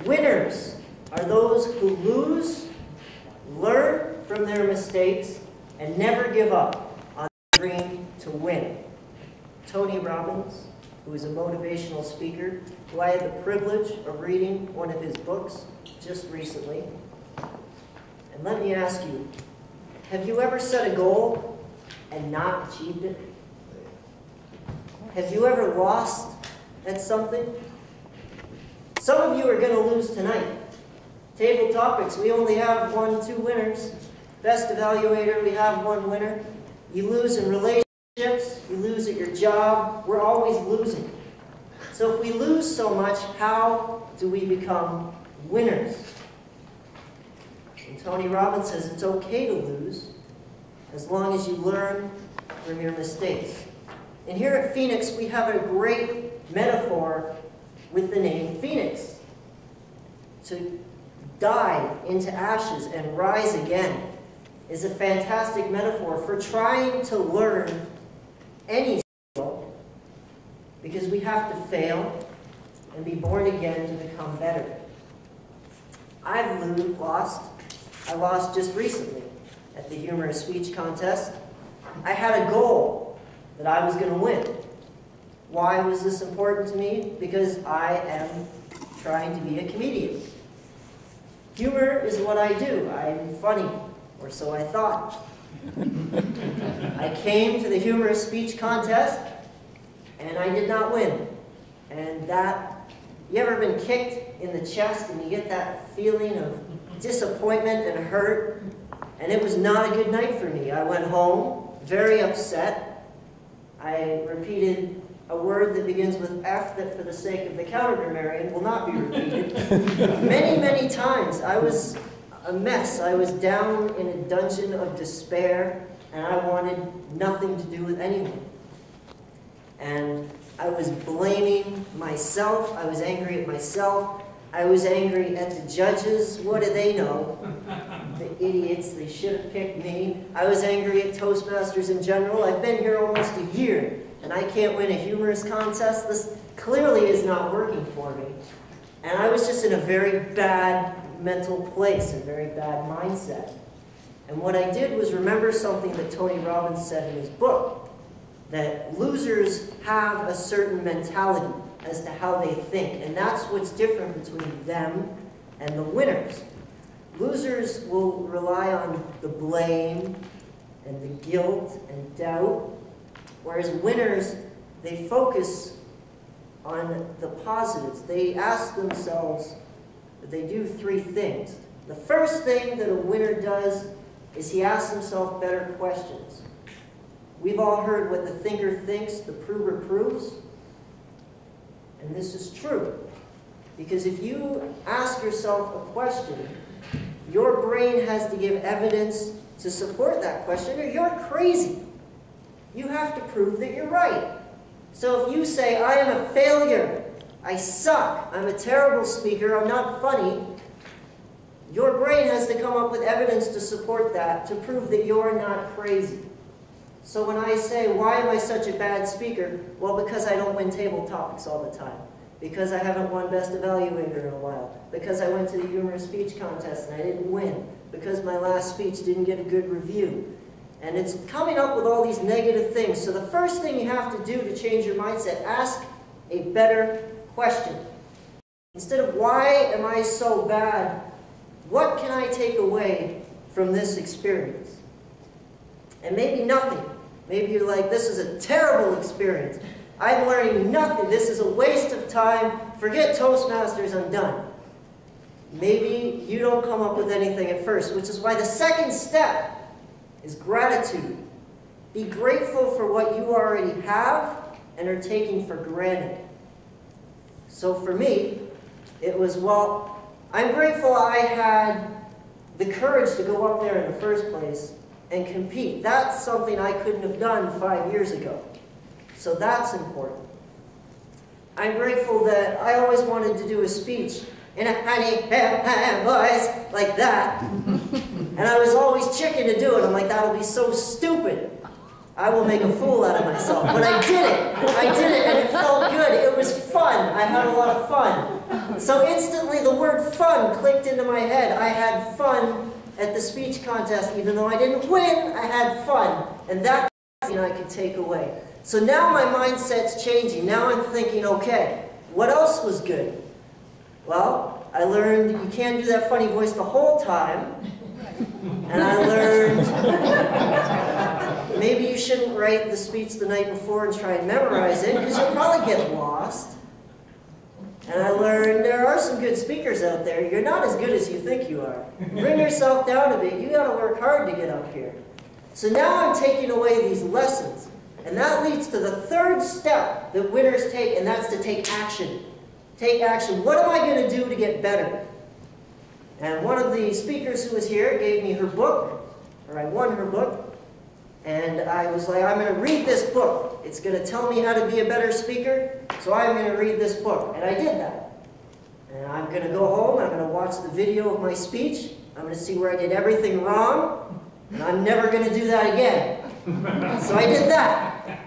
Winners are those who lose, learn from their mistakes, and never give up on their dream to win. Tony Robbins, who is a motivational speaker, who I had the privilege of reading one of his books just recently. And let me ask you, have you ever set a goal and not achieved it? Have you ever lost at something? Some of you are going to lose tonight. Table topics, we only have 2 winners. Best evaluator, we have 1 winner. You lose in relationships, you lose at your job. We're always losing. So if we lose so much, how do we become winners? And Tony Robbins says it's okay to lose as long as you learn from your mistakes. And here at Phoenix, we have a great metaphor with the name Phoenix. To die into ashes and rise again is a fantastic metaphor for trying to learn any skill, because we have to fail and be born again to become better. I've lost. I lost just recently at the humorous speech contest. I had a goal that I was going to win. Why was this important to me? Because I am trying to be a comedian. Humor is what I do. I'm funny, or so I thought. I came to the humorous speech contest, and I did not win. And that, you ever been kicked in the chest and you get that feeling of disappointment and hurt? And it was not a good night for me. I went home very upset. I repeated a word that begins with F that for the sake of the counter-grammarian will not be repeated. Many, many times. I was a mess. I was down in a dungeon of despair, and I wanted nothing to do with anyone. And I was blaming myself. I was angry at myself. I was angry at the judges. What do they know? The idiots, they should have picked me. I was angry at Toastmasters in general. I've been here almost a year, and I can't win a humorous contest. This clearly is not working for me. And I was just in a very bad mental place, a very bad mindset. And what I did was remember something that Tony Robbins said in his book, that losers have a certain mentality as to how they think, and that's what's different between them and the winners. Losers will rely on the blame and the guilt and doubt, whereas winners, they focus on the positives. They ask themselves, they do 3 things. The first thing that a winner does is he asks himself better questions. We've all heard what the thinker thinks, the prover proves. And this is true. Because if you ask yourself a question, your brain has to give evidence to support that question, or you're crazy. You have to prove that you're right. So if you say, I am a failure, I suck, I'm a terrible speaker, I'm not funny, your brain has to come up with evidence to support that, to prove that you're not crazy. So when I say, why am I such a bad speaker? Well, because I don't win table topics all the time. Because I haven't won Best Evaluator in a while. Because I went to the humorous speech contest and I didn't win. Because my last speech didn't get a good review. And it's coming up with all these negative things. So the first thing you have to do to change your mindset, ask a better question. Instead of, why am I so bad? What can I take away from this experience? And maybe nothing. Maybe you're like, this is a terrible experience. I'm learning nothing. This is a waste of time. Forget Toastmasters, I'm done. Maybe you don't come up with anything at first, which is why the second step is gratitude. Be grateful for what you already have and are taking for granted. So for me, it was, well, I'm grateful I had the courage to go up there in the first place and compete. That's something I couldn't have done 5 years ago. So that's important. I'm grateful that I always wanted to do a speech in a honey voice like that. And I was always chicken to do it. I'm like, that'll be so stupid. I will make a fool out of myself. But I did it. I did it, and it felt good. It was fun. I had a lot of fun. So instantly the word fun clicked into my head. I had fun at the speech contest. Even though I didn't win, I had fun. And that's something I could take away. So now my mindset's changing. Now I'm thinking, okay, what else was good? Well, I learned you can't do that funny voice the whole time. And I learned maybe you shouldn't write the speech the night before and try and memorize it, because you'll probably get lost. And I learned there are some good speakers out there. You're not as good as you think you are. Bring yourself down a bit. You got to work hard to get up here. So now I'm taking away these lessons. And that leads to the third step that winners take, and that's to take action. Take action. What am I going to do to get better? And one of the speakers who was here gave me her book, or I won her book, and I was like, I'm going to read this book. It's going to tell me how to be a better speaker, so I'm going to read this book. And I did that. And I'm going to go home, I'm going to watch the video of my speech, I'm going to see where I did everything wrong, and I'm never going to do that again. So I did that.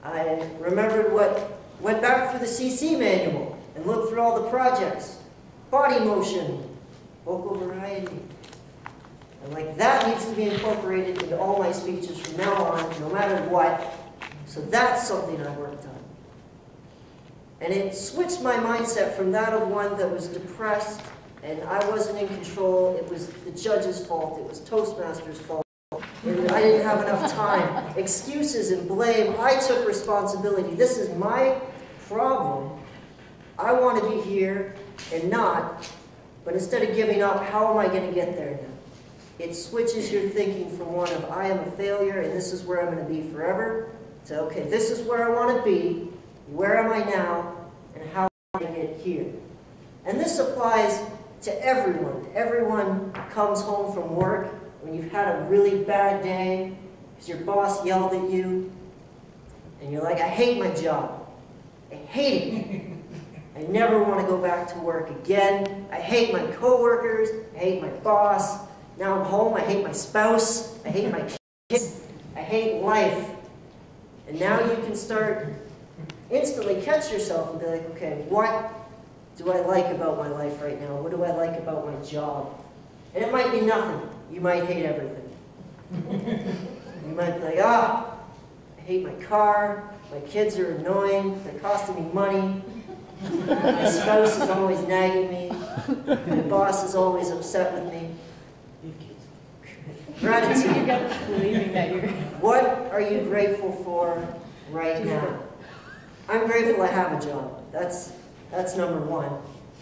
I remembered went back through the CC manual and looked through all the projects. Body motion, vocal variety. And like that needs to be incorporated into all my speeches from now on, no matter what. So that's something I worked on. And it switched my mindset from that of one that was depressed and I wasn't in control. It was the judge's fault. It was Toastmasters' fault. I didn't have enough time. Excuses and blame. I took responsibility. This is my problem. I want to be here and not, but instead of giving up, how am I going to get there now? It switches your thinking from one of I am a failure and this is where I'm going to be forever to okay, this is where I want to be, where am I now, and how am I going to get here? And this applies to everyone. Everyone comes home from work when you've had a really bad day because your boss yelled at you and you're like, I hate my job. I hate it. I never want to go back to work again. I hate my coworkers. I hate my boss. Now I'm home. I hate my spouse. I hate my kids. I hate life. And now you can start instantly catch yourself and be like, okay, what do I like about my life right now? What do I like about my job? And it might be nothing. You might hate everything. You might be like, I hate my car. My kids are annoying. They're costing me money. My spouse is always nagging me. My boss is always upset with me. Gratitude. What are you grateful for right now? I'm grateful I have a job. That's number one.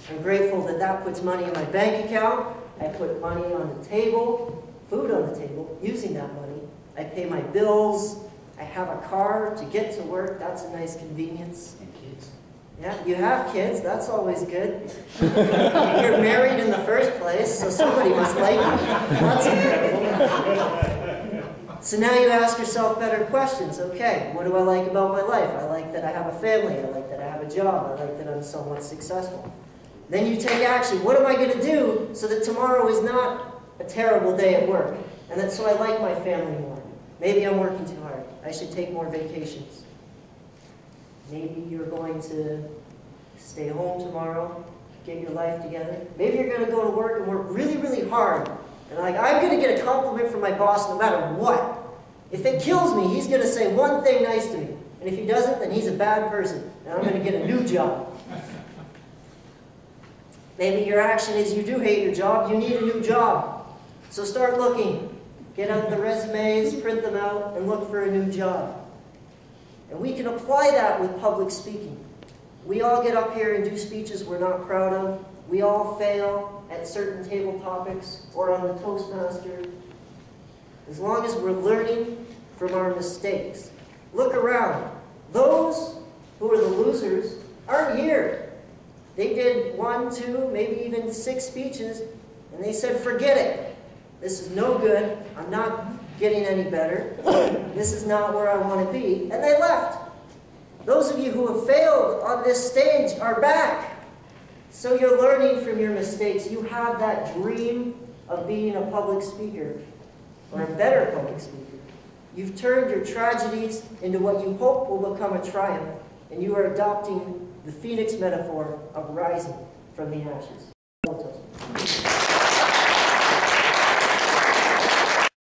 I'm grateful that that puts money in my bank account. I put money on the table, food on the table, using that money. I pay my bills. I have a car to get to work. That's a nice convenience. And kids. Yeah, you have kids. That's always good. You're married in the first place, so somebody must like you. That's incredible. So now you ask yourself better questions. Okay, what do I like about my life? I like that I have a family. I like that I have a job. I like that I'm somewhat successful. Then you take action. What am I going to do so that tomorrow is not a terrible day at work? And that so I like my family more. Maybe I'm working too hard. I should take more vacations. Maybe you're going to stay home tomorrow, get your life together. Maybe you're going to go to work and work really, really hard. And like, I'm going to get a compliment from my boss no matter what. If it kills me, he's going to say one thing nice to me. And if he doesn't, then he's a bad person. And I'm going to get a new job. Maybe your action is you do hate your job, you need a new job. So start looking. Get out the resumes, print them out, and look for a new job. And we can apply that with public speaking. We all get up here and do speeches we're not proud of. We all fail at certain table topics or on the Toastmaster. As long as we're learning from our mistakes. Look around. Those who are the losers aren't here. They did 1, 2, maybe even 6 speeches, and they said, forget it. This is no good. I'm not getting any better. This is not where I want to be. And they left. Those of you who have failed on this stage are back. So you're learning from your mistakes. You have that dream of being a public speaker, or a better public speaker. You've turned your tragedies into what you hope will become a triumph, and you are adopting the phoenix metaphor of rising from the ashes.